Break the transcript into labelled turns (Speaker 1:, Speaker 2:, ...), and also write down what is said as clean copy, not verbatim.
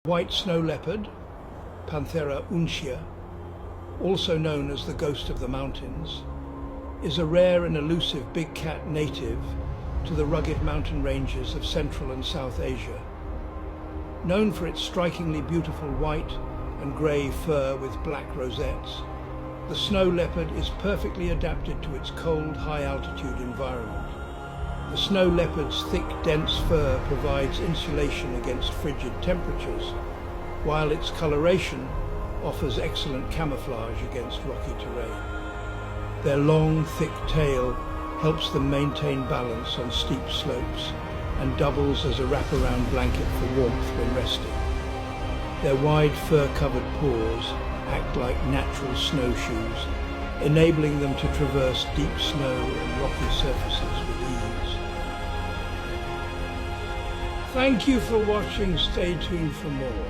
Speaker 1: White snow leopard, Panthera uncia, also known as the ghost of the mountains, is a rare and elusive big cat native to the rugged mountain ranges of Central and South Asia. Known for its strikingly beautiful white and grey fur with black rosettes, the snow leopard is perfectly adapted to its cold, high-altitude environment. The snow leopard's thick, dense fur provides insulation against frigid temperatures, while its coloration offers excellent camouflage against rocky terrain. Their long, thick tail helps them maintain balance on steep slopes and doubles as a wraparound blanket for warmth when resting. Their wide fur-covered paws act like natural snowshoes, enabling them to traverse deep snow and rocky surfaces with ease. Thank you for watching. Stay tuned for more.